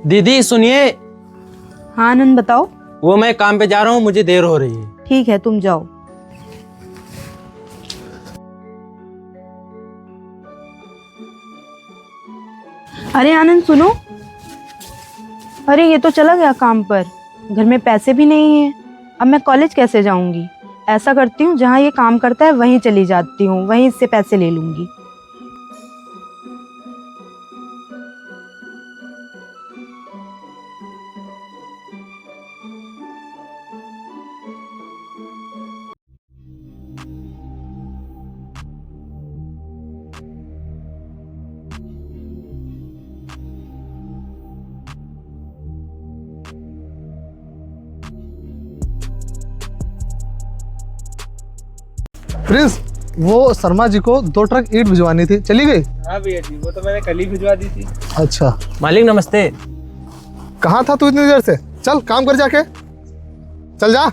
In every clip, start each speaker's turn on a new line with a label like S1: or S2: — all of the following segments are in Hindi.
S1: दीदी सुनिए।
S2: हाँ आनंद बताओ।
S1: वो मैं काम पे जा रहा हूँ, मुझे देर हो रही है।
S2: ठीक है तुम जाओ। अरे आनंद सुनो। अरे ये तो चला गया काम पर। घर में पैसे भी नहीं है। अब मैं कॉलेज कैसे जाऊंगी। ऐसा करती हूँ जहाँ ये काम करता है वहीं चली जाती हूँ, वहीं इससे पैसे ले लूंगी।
S3: प्रिंस, वो शर्मा जी को 2 ट्रक ईंट भिजवानी थी, चली गई?
S4: हाँ भैया जी, वो तो मैंने कल ही भिजवा दी थी।
S3: अच्छा।
S1: मालिक नमस्ते।
S3: कहाँ था तू इतनी देर से? चल काम कर जाके, चल जा।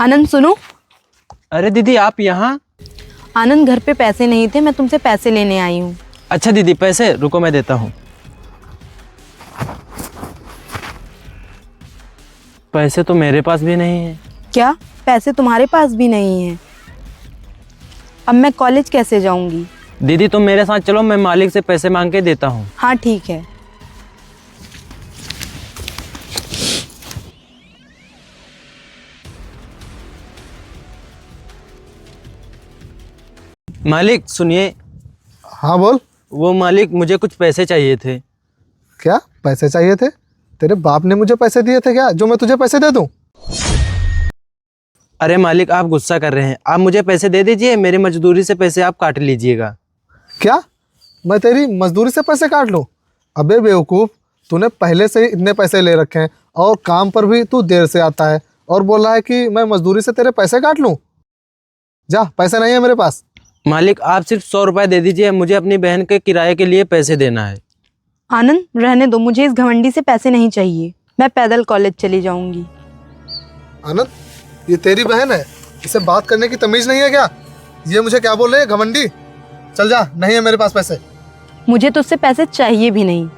S2: आनंद सुनो।
S1: अरे दीदी आप यहाँ?
S2: आनंद घर पे पैसे नहीं थे, मैं तुमसे पैसे लेने आई हूँ।
S1: अच्छा दीदी पैसे रुको मैं देता हूँ। पैसे तो मेरे पास भी नहीं है।
S2: क्या पैसे तुम्हारे पास भी नहीं है? अब मैं कॉलेज कैसे जाऊंगी?
S1: दीदी तुम मेरे साथ चलो, मैं मालिक से पैसे मांग के देता हूँ।
S2: हाँ ठीक है।
S1: मालिक सुनिए।
S3: हाँ बोल।
S1: वो मालिक मुझे कुछ पैसे चाहिए थे।
S3: क्या पैसे चाहिए थे? तेरे बाप ने मुझे पैसे दिए थे क्या, जो मैं तुझे पैसे दे दूं?
S1: अरे मालिक आप गुस्सा कर रहे हैं, आप मुझे पैसे दे दीजिए, मेरी मजदूरी से पैसे आप काट लीजिएगा।
S3: क्या मैं तेरी मजदूरी से पैसे काट लूं? अबे बेवकूफ़, तूने पहले से ही इतने पैसे ले रखे हैं और काम पर भी तू देर से आता है और बोल रहा है कि मैं मजदूरी से तेरे पैसे काट लूं? जा, पैसे नहीं है मेरे पास।
S1: मालिक आप सिर्फ 100 रुपये दे दीजिए, मुझे अपनी बहन के किराए के लिए पैसे देना है।
S2: आनंद रहने दो, मुझे इस घमंडी से पैसे नहीं चाहिए। मैं पैदल कॉलेज चली जाऊंगी।
S3: आनंद, ये तेरी बहन है, इसे बात करने की तमीज नहीं है क्या? ये मुझे क्या बोल रहे हैं, घमंडी? चल जा, नहीं है मेरे पास पैसे।
S2: मुझे तो उससे पैसे चाहिए भी नहीं।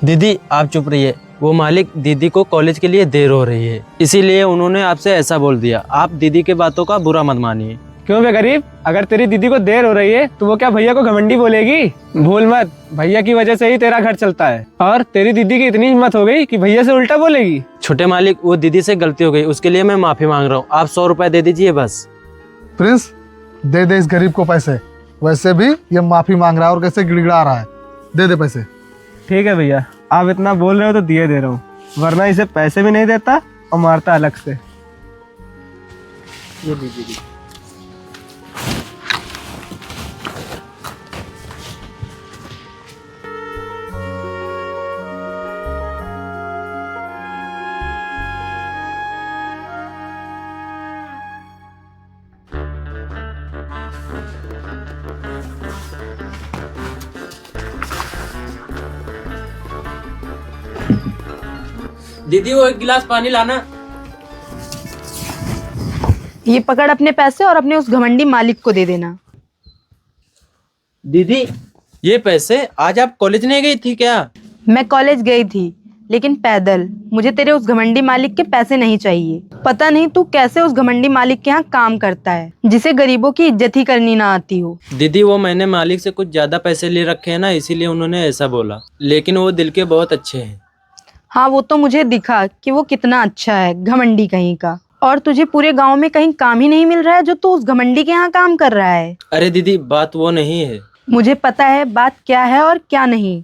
S1: दीदी आप चुप रहिए, वो मालिक दीदी को कॉलेज के लिए देर हो रही है, इसीलिए उन्होंने आपसे ऐसा बोल दिया। आप दीदी के बातों का बुरा मत मानिए।
S4: क्यों बे गरीब, अगर तेरी दीदी को देर हो रही है तो वो क्या भैया को घमंडी बोलेगी? भूल मत, भैया की वजह से ही तेरा घर चलता है। और तेरी दीदी की इतनी हिम्मत हो गई कि भैया से उल्टा बोलेगी।
S1: छोटे मालिक वो दीदी से गलती हो गई, उसके लिए मैं माफी मांग रहा हूँ। आप 100 रुपये दे दीजिए बस।
S3: प्रिंस, दे दे इस गरीब को पैसे। वैसे भी ये माफी मांग रहा है और कैसे गिड़गिड़ा रहा है। दे दे पैसे।
S4: ठीक है भैया, आप इतना बोल रहे हो तो दिए दे रहा हूँ, वरना इसे पैसे भी नहीं देता और मारता अलग से। ये दीदी।
S1: दीदी वो एक गिलास पानी लाना।
S2: ये पकड़ अपने पैसे और अपने उस घमंडी मालिक को दे देना।
S1: दीदी ये पैसे, आज आप कॉलेज नहीं गई थी क्या?
S2: मैं कॉलेज गई थी लेकिन पैदल। मुझे तेरे उस घमंडी मालिक के पैसे नहीं चाहिए। पता नहीं तू कैसे उस घमंडी मालिक के यहाँ काम करता है, जिसे गरीबों की इज्जत ही करनी ना आती हो।
S1: दीदी वो मैंने मालिक से कुछ ज्यादा पैसे ले रखे हैं ना, इसीलिए उन्होंने ऐसा बोला, लेकिन वो दिल के बहुत अच्छे हैं।
S2: हाँ वो तो मुझे दिखा कि वो कितना अच्छा है, घमंडी कहीं का। और तुझे पूरे गांव में कहीं काम ही नहीं मिल रहा है जो तू उस घमंडी के यहाँ काम कर रहा है।
S1: अरे दीदी बात वो नहीं है।
S2: मुझे पता है बात क्या है और क्या नहीं।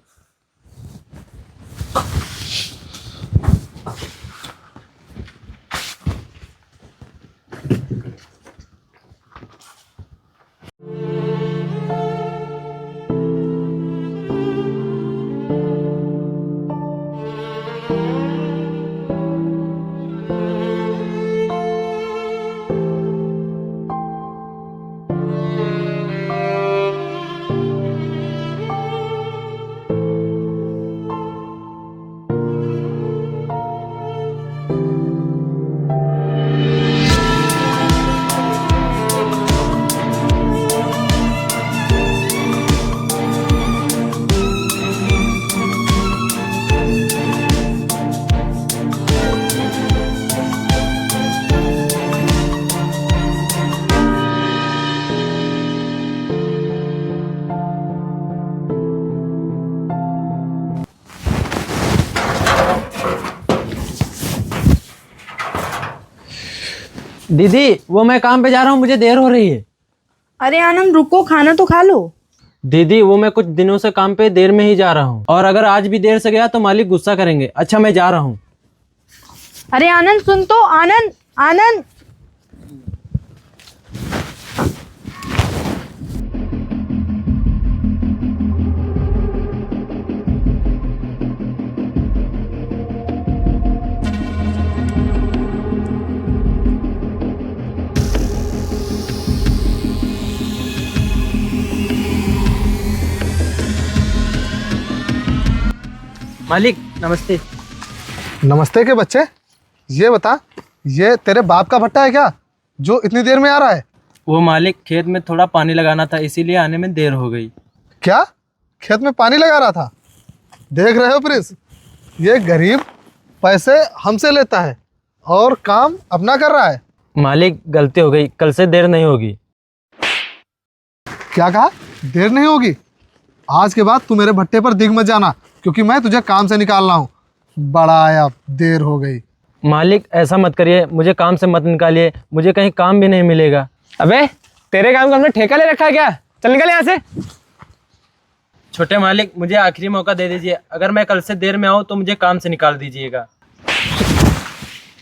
S1: दीदी वो मैं काम पे जा रहा हूँ, मुझे देर हो रही है।
S2: अरे आनंद रुको, खाना तो खा लो।
S1: दीदी वो मैं कुछ दिनों से काम पे देर में ही जा रहा हूँ, और अगर आज भी देर से गया तो मालिक गुस्सा करेंगे। अच्छा मैं जा रहा हूँ।
S2: अरे आनंद सुन तो, आनंद आनंद।
S1: मालिक नमस्ते।
S3: नमस्ते के बच्चे, ये बता, ये तेरे बाप का भट्टा है क्या जो इतनी देर में आ रहा है?
S1: वो मालिक खेत में थोड़ा पानी लगाना था, इसीलिए आने में देर हो गई।
S3: क्या खेत में पानी लगा रहा था? देख रहे हो प्रिंस, ये गरीब पैसे हमसे लेता है और काम अपना कर रहा है।
S1: मालिक गलती हो गई, कल से देर नहीं होगी।
S3: क्या कहा? देर नहीं होगी? आज के बाद तू मेरे भट्टे पर दिख मत जाना, क्योंकि मैं तुझे काम से निकाल रहा हूँ। बड़ा आया, देर हो गई।
S1: मालिक ऐसा मत करिए, मुझे काम से मत निकालिए, मुझे कहीं काम भी नहीं मिलेगा।
S4: अबे तेरे काम का हमने ठेका ले रखा है क्या? चल निकल यहाँ से।
S1: छोटे मालिक मुझे आखिरी मौका दे दीजिए, अगर मैं कल से देर में आऊँ तो मुझे काम से निकाल दीजिएगा।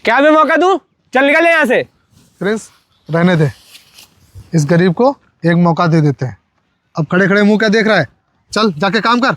S4: क्या मैं मौका दूं? चल निकल यहाँ से।
S3: प्रिंस रहने दे, इस गरीब को एक मौका दे देते हैं। अब खड़े खड़े मुंह क्या देख रहा है? चल जाके काम कर।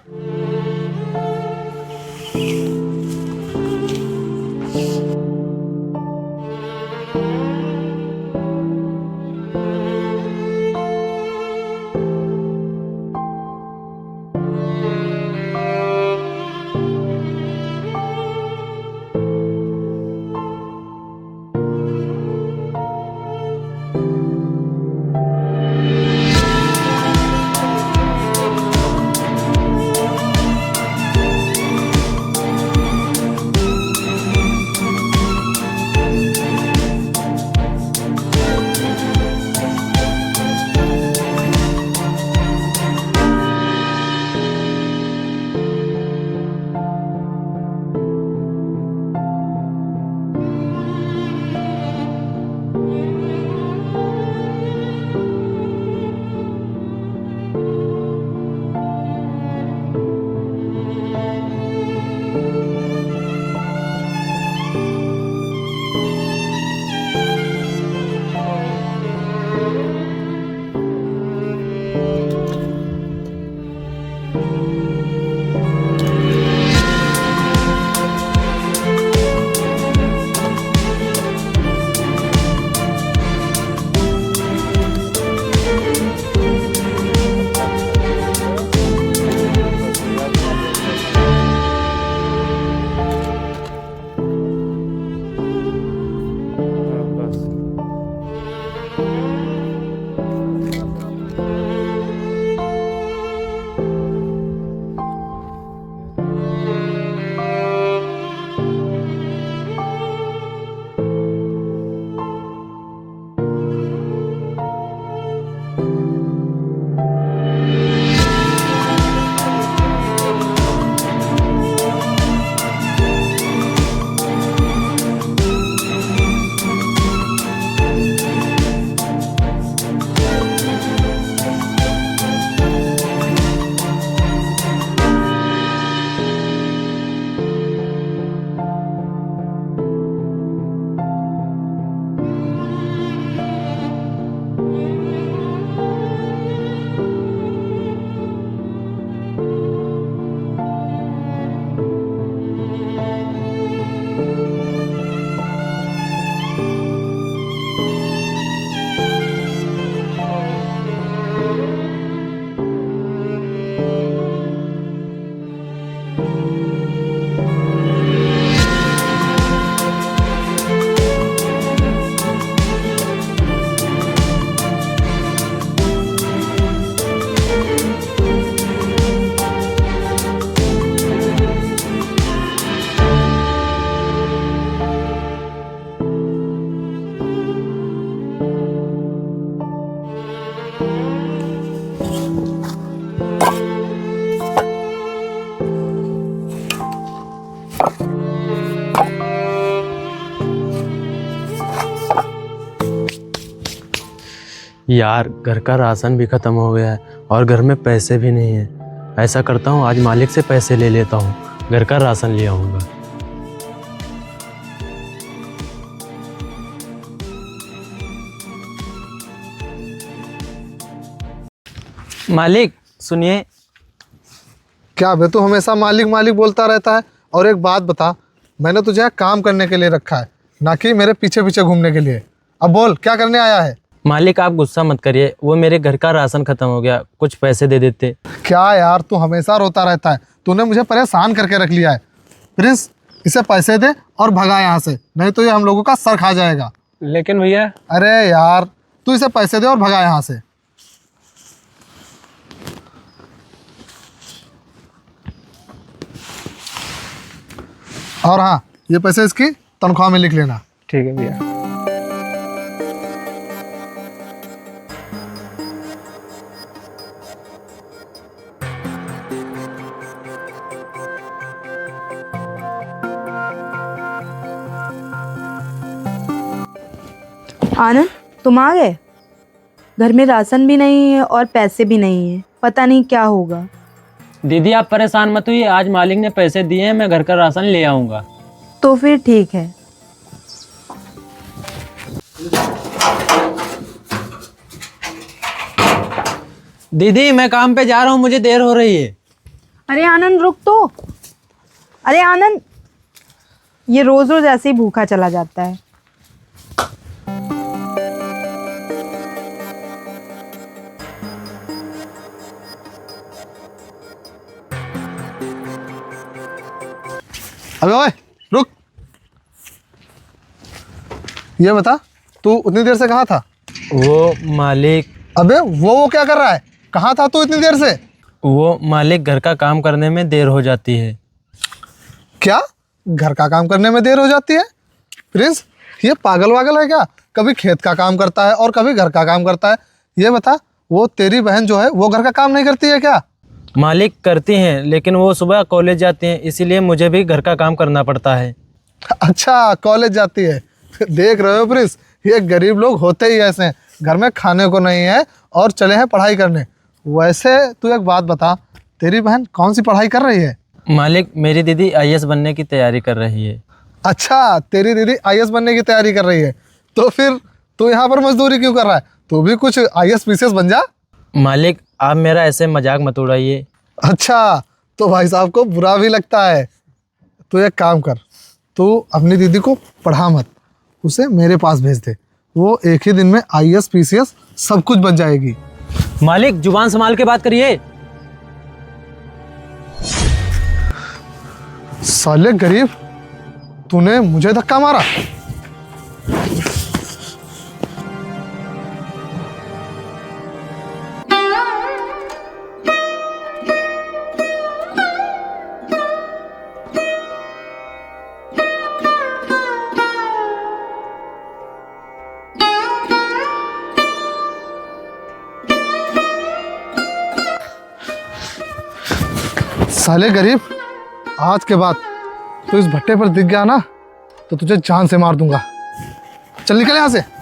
S1: यार घर का राशन भी ख़त्म हो गया है और घर में पैसे भी नहीं है। ऐसा करता हूँ, आज मालिक से पैसे ले लेता हूँ, घर का राशन ले आऊँगा। मालिक सुनिए।
S3: क्या बे, तू हमेशा मालिक मालिक बोलता रहता है? और एक बात बता, मैंने तुझे यहाँ काम करने के लिए रखा है, ना कि मेरे पीछे पीछे घूमने के लिए। अब बोल, क्या करने आया है?
S1: मालिक आप गुस्सा मत करिए, वो मेरे घर का राशन ख़त्म हो गया, कुछ पैसे दे देते।
S3: क्या यार, तू हमेशा रोता रहता है। तूने मुझे परेशान करके रख लिया है। प्रिंस, इसे पैसे दे और भगा यहाँ से, नहीं तो ये हम लोगों का सर खा जाएगा।
S4: लेकिन भैया।
S3: अरे यार, तू इसे पैसे दे और भगा यहाँ से। और हाँ, ये पैसे इसकी तनख्वाह में लिख लेना।
S4: ठीक है भैया।
S2: आनंद, तुम आ गए? घर में राशन भी नहीं है और पैसे भी नहीं है, पता नहीं क्या होगा।
S1: दीदी आप परेशान मत हुई, आज मालिक ने पैसे दिए हैं, मैं घर का राशन ले आऊँगा।
S2: तो फिर ठीक है।
S1: दीदी मैं काम पे जा रहा हूँ, मुझे देर हो रही है।
S2: अरे आनंद रुक तो। अरे आनंद, ये रोज रोज ऐसे ही भूखा चला जाता है।
S3: अबे ओए, रुक। ये बता, तू उतनी देर से कहाँ था?
S1: वो मालिक
S3: अबे वो क्या कर रहा है? कहाँ था तू इतनी देर से?
S1: वो मालिक घर का काम करने में देर हो जाती है।
S3: क्या घर का काम करने में देर हो जाती है? प्रिंस, ये पागल वागल है क्या? कभी खेत का काम करता है और कभी घर का काम करता है। ये बता, वो तेरी बहन जो है वो घर का काम नहीं करती है क्या?
S1: मालिक करती हैं, लेकिन वो सुबह कॉलेज जाती हैं, इसीलिए मुझे भी घर का काम करना पड़ता है।
S3: अच्छा, कॉलेज जाती है। देख रहे हो प्रिंस, ये गरीब लोग होते ही ऐसे हैं, घर में खाने को नहीं है और चले हैं पढ़ाई करने। वैसे तू एक बात बता, तेरी बहन कौन सी पढ़ाई कर रही है?
S1: मालिक मेरी दीदी आईएएस बनने की तैयारी कर रही है।
S3: अच्छा, तेरी दीदी आईएएस बनने की तैयारी कर रही है, तो फिर तू यहाँ पर मजदूरी क्यों कर रहा है? तू भी कुछ आईएएस पीसीएस बन जा।
S1: मालिक आप मेरा ऐसे मजाक मत उड़ाइए।
S3: अच्छा, तो भाई साहब को बुरा भी लगता है। तू एक काम कर, तू अपनी दीदी को पढ़ा मत, उसे मेरे पास भेज दे। वो एक ही दिन में आईएएस पीसीएस सब कुछ बन जाएगी।
S1: मालिक जुबान संभाल के बात करिए।
S3: साले गरीब, तूने मुझे धक्का मारा। साले गरीब, आज के बाद तू इस भट्टे पर दिख गया ना, तो तुझे जान से मार दूंगा। चल निकल यहाँ से।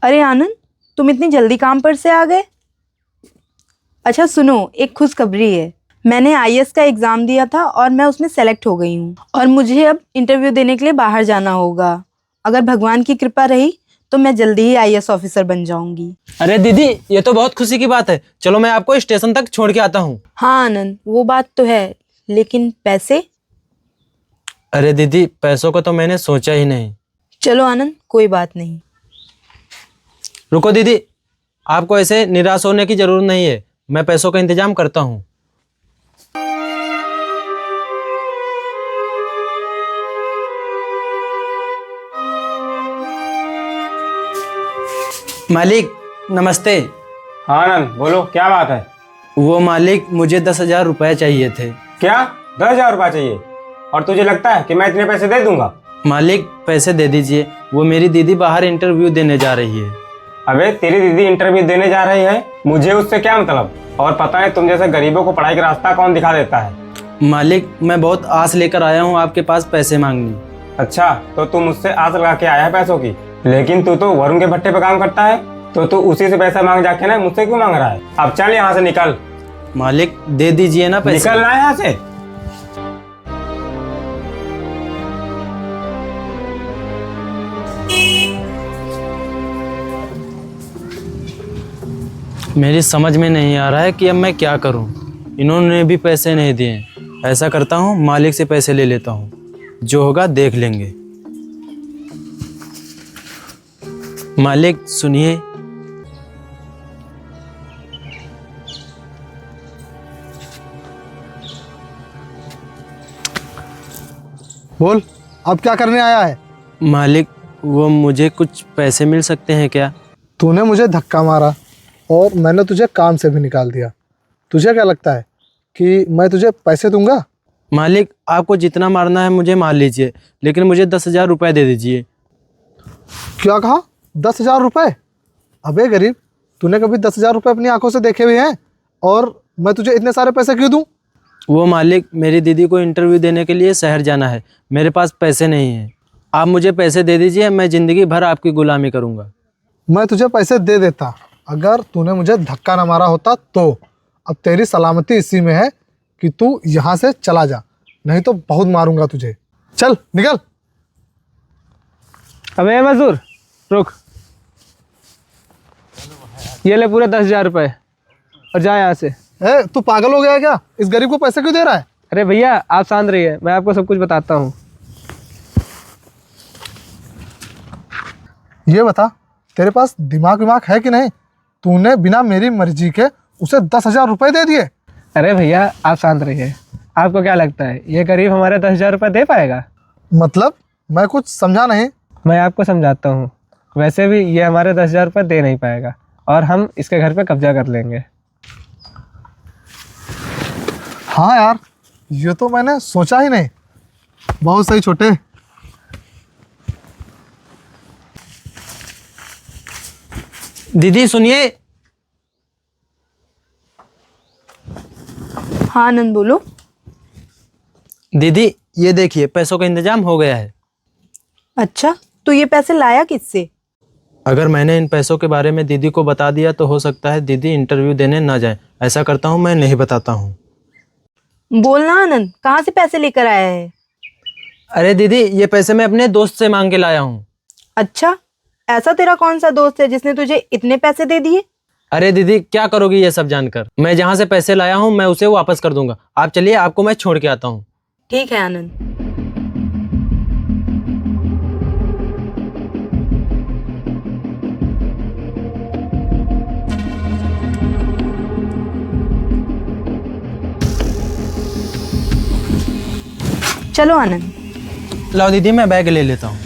S2: अरे आनंद, तुम इतनी जल्दी काम पर से आ गए? अच्छा सुनो, एक खुशखबरी है। मैंने आईएएस का एग्ज़ाम दिया था और मैं उसमें सेलेक्ट हो गई हूँ और मुझे अब इंटरव्यू देने के लिए बाहर जाना होगा। अगर भगवान की कृपा रही तो मैं जल्दी ही आईएएस ऑफिसर बन जाऊंगी।
S1: अरे दीदी ये तो बहुत खुशी की बात है, चलो मैं आपको स्टेशन तक छोड़ के आता हूँ।
S2: हाँ आनंद, वो बात तो है, लेकिन पैसे?
S1: अरे दीदी पैसों का तो मैंने सोचा ही नहीं।
S2: चलो आनंद, कोई बात नहीं।
S1: रुको दीदी, आपको ऐसे निराश होने की जरूरत नहीं है, मैं पैसों का इंतजाम करता हूँ। मालिक नमस्ते।
S4: हाँ आनंद, बोलो क्या बात है?
S1: वो मालिक, मुझे 10,000 रुपये चाहिए थे।
S5: क्या 10,000 रुपये चाहिए? और तुझे लगता है कि मैं इतने पैसे दे दूंगा?
S1: मालिक पैसे दे दीजिए, वो मेरी दीदी बाहर इंटरव्यू देने जा रही है।
S5: अबे तेरी दीदी इंटरव्यू देने जा रही है, मुझे उससे क्या मतलब? और पता है तुम जैसे गरीबों को पढ़ाई का रास्ता कौन दिखा देता है?
S1: मालिक, मैं बहुत आस लेकर आया हूँ आपके पास पैसे मांगने।
S5: अच्छा, तो तू मुझसे आस लगा के आया है पैसों की, लेकिन तू तो वरुण के भट्टे पे काम करता है, तो तू उसी से पैसा मांग जाके ना मुझसे क्यों मांग रहा है? अब चल यहाँ से निकल।
S1: मालिक दे दीजिए ना पैसे।
S5: निकलना है यहाँ से।
S1: मेरी समझ में नहीं आ रहा है कि अब मैं क्या करूं। इन्होंने भी पैसे नहीं दिए। ऐसा करता हूं, मालिक से पैसे ले लेता हूं, जो होगा देख लेंगे। मालिक सुनिए।
S3: बोल, अब क्या करने आया है?
S1: मालिक, वो मुझे कुछ पैसे मिल सकते हैं क्या?
S3: तूने मुझे धक्का मारा और मैंने तुझे काम से भी निकाल दिया। तुझे क्या लगता है कि मैं तुझे पैसे दूंगा?
S1: मालिक, आपको जितना मारना है मुझे मार लीजिए, लेकिन मुझे 10,000 रुपये दे दीजिए।
S3: क्या कहा? 10,000 रुपये? अबे गरीब, तूने कभी 10,000 रुपये अपनी आंखों से देखे हुए हैं? और मैं तुझे इतने सारे पैसे क्यों दूं?
S1: वो मालिक, मेरी दीदी को इंटरव्यू देने के लिए शहर जाना है, मेरे पास पैसे नहीं हैं। आप मुझे पैसे दे दीजिए, मैं ज़िंदगी भर आपकी गुलामी करूँगा।
S3: मैं तुझे पैसे दे देता अगर तूने मुझे धक्का ना मारा होता तो। अब तेरी सलामती इसी में है कि तू यहाँ से चला जा, नहीं तो बहुत मारूंगा तुझे। चल निकल।
S4: अबे मजदूर रुक, ये ले पूरे 10,000 रुपये और जा यहाँ से।
S3: तू पागल हो गया है क्या? इस गरीब को पैसे क्यों दे रहा है?
S4: अरे भैया आप शांत रहिए, मैं आपको सब कुछ बताता हूँ।
S3: ये बता, तेरे पास दिमाग है कि नहीं? तूने बिना मेरी मर्जी के उसे 10,000 रुपये दे दिए।
S4: अरे भैया आप शांत रहिए, आपको क्या लगता है ये गरीब हमारे 10,000 रुपये दे पाएगा?
S3: मतलब मैं कुछ समझा नहीं।
S4: मैं आपको समझाता हूँ। वैसे भी ये हमारे 10,000 रुपये दे नहीं पाएगा और हम इसके घर पे कब्जा कर लेंगे।
S3: हाँ यार, ये तो मैंने सोचा ही नहीं। बहुत सही छोटे।
S1: दीदी सुनिए।
S2: हाँ आनंद बोलो।
S1: दीदी ये देखिए, पैसों का इंतजाम हो गया है।
S2: अच्छा, तो ये पैसे लाया किससे?
S1: अगर मैंने इन पैसों के बारे में दीदी को बता दिया तो हो सकता है दीदी इंटरव्यू देने ना जाए। ऐसा करता हूँ, मैं नहीं बताता हूँ।
S2: बोलना आनंद, कहाँ से पैसे लेकर आया है?
S1: अरे दीदी, ये पैसे मैं अपने दोस्त से मांग के लाया हूँ।
S2: अच्छा, ऐसा तेरा कौन सा दोस्त है जिसने तुझे इतने पैसे दे दिए?
S1: अरे दीदी, क्या करोगी ये सब जानकर? मैं जहाँ से पैसे लाया हूँ मैं उसे वापस कर दूंगा। आप चलिए, आपको मैं छोड़ के आता हूँ।
S2: ठीक है आनंद। चलो आनंद।
S1: लाओ दीदी, मैं बैग ले लेता हूँ।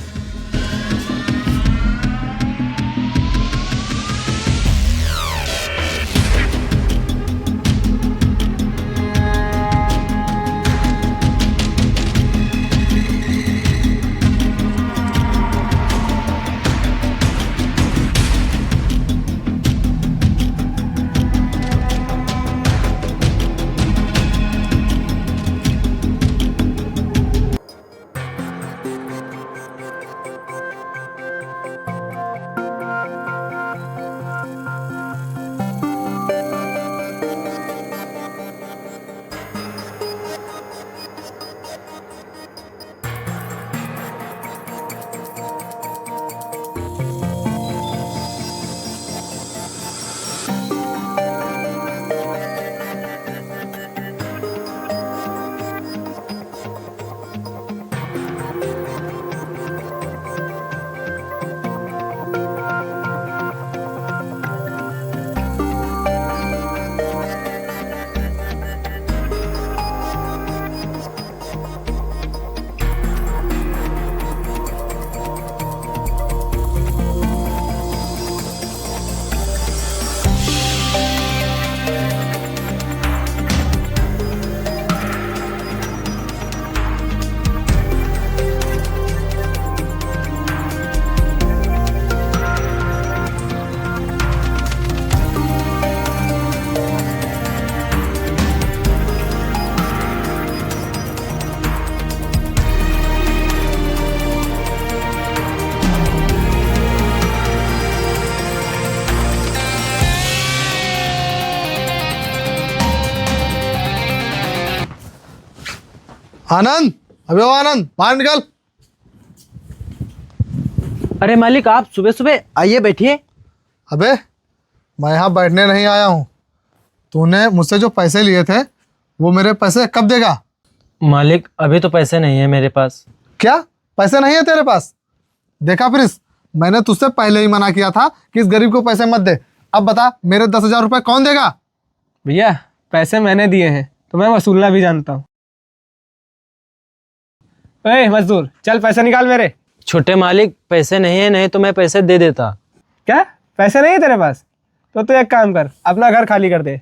S3: आनंद, अबे ओ आनंद, बाहर निकल।
S1: अरे मालिक, आप सुबह सुबह आइए, बैठिए।
S3: अबे मैं यहाँ बैठने नहीं आया हूँ। तूने मुझसे जो पैसे लिए थे वो मेरे पैसे कब देगा?
S1: मालिक, अभी तो पैसे नहीं है मेरे पास।
S3: क्या पैसे नहीं है तेरे पास? देखा प्रिंस, मैंने तुझसे पहले ही मना किया था कि इस गरीब को पैसे मत दे। अब बता, मेरे 10,000 रुपये कौन देगा?
S4: भैया पैसे मैंने दिए हैं तो मैं वसूलना भी जानता हूँ। ए मजदूर, चल पैसे निकाल मेरे।
S1: छोटे मालिक, पैसे नहीं है, नहीं तो मैं पैसे दे देता।
S4: क्या पैसे नहीं है तेरे पास? तो तू एक काम कर, अपना घर खाली कर दे।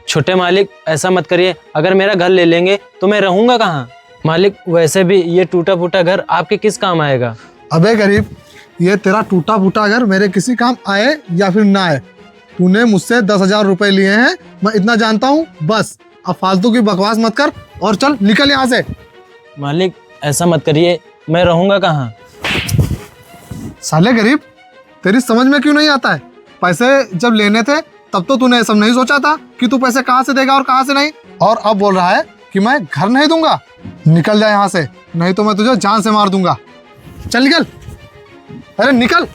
S1: छोटे मालिक, ऐसा मत करिए। अगर मेरा घर ले लेंगे तो मैं रहूंगा कहाँ? मालिक, वैसे भी ये टूटा फूटा घर आपके किस काम आएगा?
S3: अबे गरीब, ये तेरा टूटा फूटा घर मेरे किसी काम आए या फिर ना आए, तूने मुझसे 10,000 रुपये लिए हैं, मैं इतना जानता हूँ। बस अब फालतू की बकवास मत कर और चल निकल यहाँ से।
S1: मालिक, ऐसा मत करिए, मैं रहूंगा कहाँ?
S3: साले गरीब, तेरी समझ में क्यों नहीं आता है? पैसे जब लेने थे तब तो तूने ये सब नहीं सोचा था कि तू पैसे कहाँ से देगा और कहाँ से नहीं, और अब बोल रहा है कि मैं घर नहीं दूंगा। निकल जा यहाँ से, नहीं तो मैं तुझे जान से मार दूंगा। चल निकल, अरे निकल।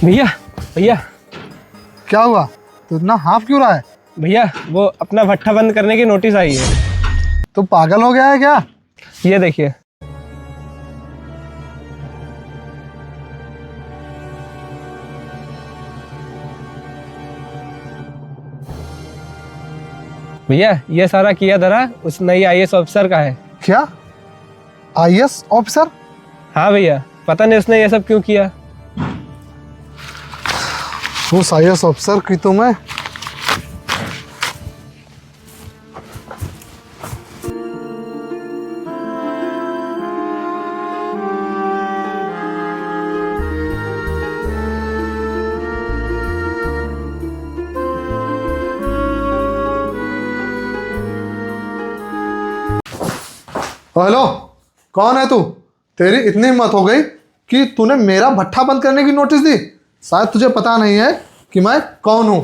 S4: भैया भैया
S3: क्या हुआ? तू इतना हाफ क्यों रहा है?
S4: भैया, वो अपना भट्ठा बंद करने की नोटिस आई है।
S3: तू पागल हो गया है क्या?
S4: ये देखिए। भैया, ये सारा किया धरा उस नई आईएएस ऑफिसर का है।
S3: क्या आईएएस ऑफिसर?
S4: हाँ भैया, पता नहीं उसने ये सब क्यों किया।
S3: उस आईएएस ऑफिसर की तो मैं हेलो, कौन है तू? तेरी इतनी हिम्मत हो गई कि तूने मेरा भट्ठा बंद करने की नोटिस दी? शायद तुझे पता नहीं है कि मैं कौन हूं।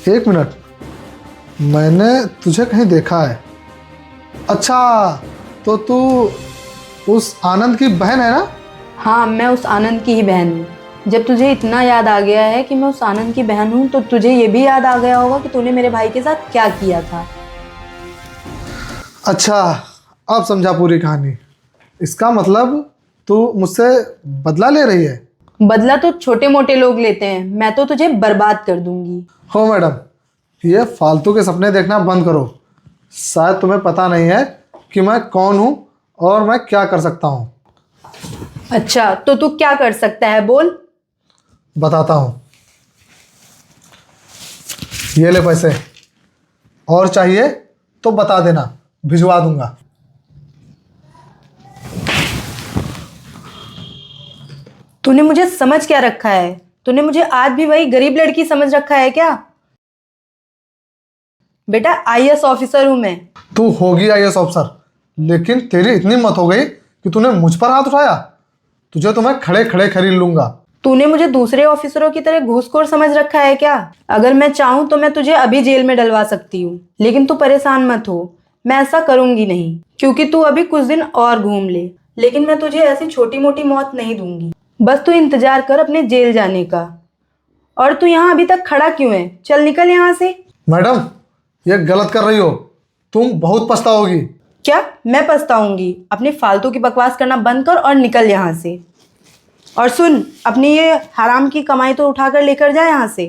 S3: एक मिनट, मैंने तुझे कहीं देखा है। अच्छा, तो तू उस आनंद की बहन है ना?
S2: हाँ, मैं उस आनंद की ही बहन हूँ। जब तुझे इतना याद आ गया है कि मैं उस आनंद की बहन हूँ, तो तुझे ये भी याद आ गया होगा कि तूने मेरे भाई के साथ क्या किया था।
S3: अच्छा, अब समझा पूरी कहानी। इसका मतलब तू मुझसे बदला ले रही है?
S2: बदला तो छोटे मोटे लोग लेते हैं, मैं तो तुझे बर्बाद कर दूंगी।
S3: हो मैडम, ये फालतू के सपने देखना बंद करो। शायद तुम्हें पता नहीं है कि मैं कौन हूँ और मैं क्या कर सकता हूँ।
S2: अच्छा, तो तू क्या कर सकता है, बोल।
S3: बताता हूँ। ये ले पैसे, और चाहिए तो बता देना, भिजवा दूंगा।
S2: तूने मुझे समझ क्या रखा है? तूने मुझे आज भी वही गरीब लड़की समझ रखा है क्या? बेटा, आईएएस ऑफिसर हूं मैं।
S3: तू होगी आईएएस ऑफिसर, लेकिन तेरी इतनी हिम्मत हो गई कि तूने मुझ पर हाथ उठाया। तुझे तो मैं खड़े खड़े खरीद लूंगा।
S2: तूने मुझे दूसरे ऑफिसरों की तरह घूसखोर समझ रखा है क्या? अगर मैं चाहूं तो मैं तुझे अभी जेल में डलवा सकती हूँ, लेकिन तू परेशान मत हो, मैं ऐसा करूंगी नहीं, क्योंकि तू अभी कुछ दिन और घूम ले। लेकिन मैं तुझे ऐसी छोटी मोटी मौत नहीं दूंगी। बस तू इंतजार कर अपने जेल जाने का। और तू यहाँ अभी तक खड़ा क्यों है? चल निकल यहाँ से।
S3: मैडम, ये गलत कर रही हो, तुम बहुत पछताओगी।
S2: क्या? मैं पछताऊंगी? अपनी फालतू की बकवास करना बंद कर और निकल यहाँ से। और सुन, अपनी ये हराम की कमाई तो उठाकर लेकर जा यहाँ से।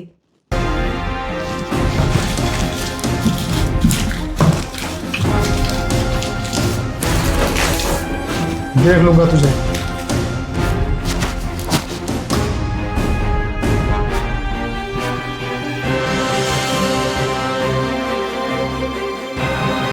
S3: देख लूंगा तुझे।